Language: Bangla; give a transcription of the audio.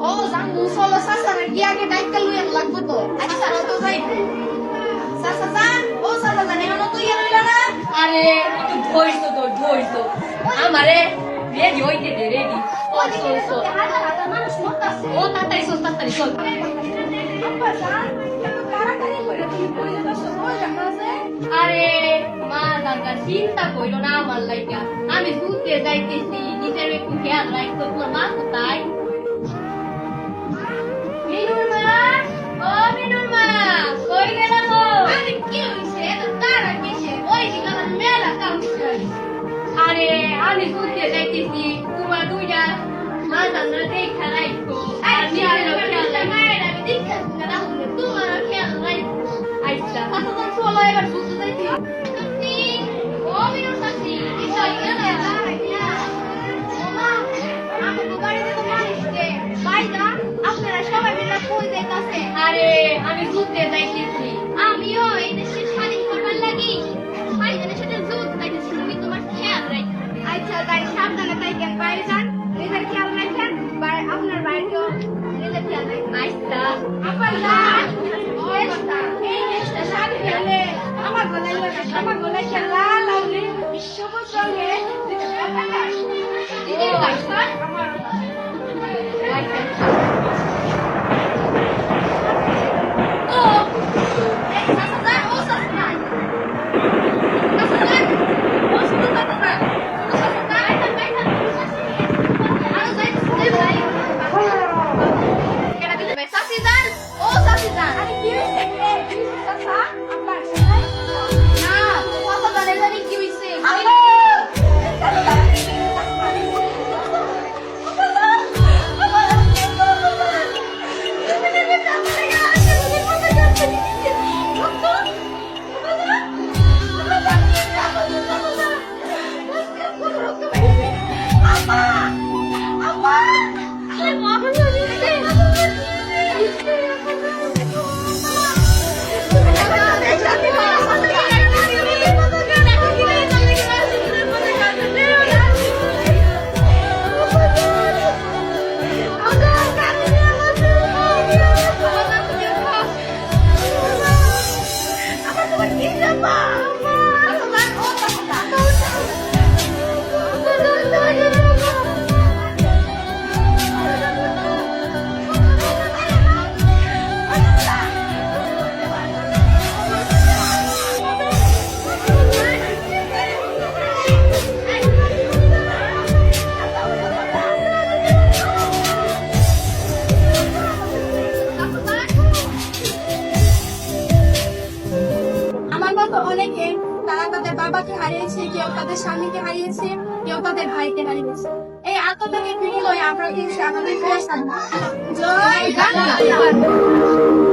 ও জানু চলো সাসারে গিয়ে আগে দায়িত্ব লইয়া লাগবে তো আচ্ছা তো যাই সাসা জান ও সাসা জান এমন তো ইয়া লইলা না আরে একটু ধৈর্য আমারে রেডি হইতে দে রেডি ও দেখো হাজার হাজার মানুষ মরতাছে ও তাড়াতাড়ি চল আব্বা জান এত তাড়াতাড়ি করে তুমি কইলে তো সময় লাগাছে আরে মা দাদা চিন্তা কইরো না আমার লাইগা আমি ঘুরতে যাইতেছি নিজের একটু খেয়াল রাখতো তোর মা কোথায় মিনুর মা ও মিনুর মা কই গেল গো আরে কি হইছে এত তাড়া কিসে ওই দিকে আমার মেলা কাম ছিল আরে আমি ঘুরতে যাইতেছি তোমার দুইটা মা দাদা দেখা রাখতো আর নিজেরও খেয়াল রাখতো আমি দেখতেছি না তাহলে তোমার খেয়াল রাখো আচ্ছা আচ্ছা তো চলো এবার ঘুরতে যাইছি সত্যি ও মিনুর সাথী কিছু ইয়া না মামা আমি তো বাড়িতে তো মানুষকে ভাইজান আপনারা সবাই মিলে কই যাইতাছে আরে আমি ঘুরতে যাইতেছি আমিও এই দেশে স্বাধীন করবার লাগি ভাইজানের সাথে যুদ্ধ যাইতেছি তুমি তোমার খেয়াল রাখো আচ্ছা তাই সাবধানে থাকেন ভাইজান নিজের খেয়াল রাখেন আপনার বাড়িতেও নিজের খেয়াল রাখেন আচ্ছা আপনার এই দেশটা স্বাধীন হলে আমার গলায় খেলা লাগলে সবুজ রঙের দিদি ভাইজান আমার ও এই সাসাদার ও সাসাদার সাসাদার ও সাসাদার সাসাদার আরো যাইতেছে ভাই কেন দিতে ভাই সাসিদার ও সাসিদার আরে কি হইছে সাসা আব্বা না সাসাদার জানি কি হইছে আমার মতো অনেকে তারা তাদের বাবাকে হারিয়েছে, কেউ তাদের স্বামীকে হারিয়েছে, কেউ তাদের ভাইকে হারিয়েছে। এই আত্মত্যাগের বিনিময়ে আমরা কিন্তু আমাদের জয় বাংলা।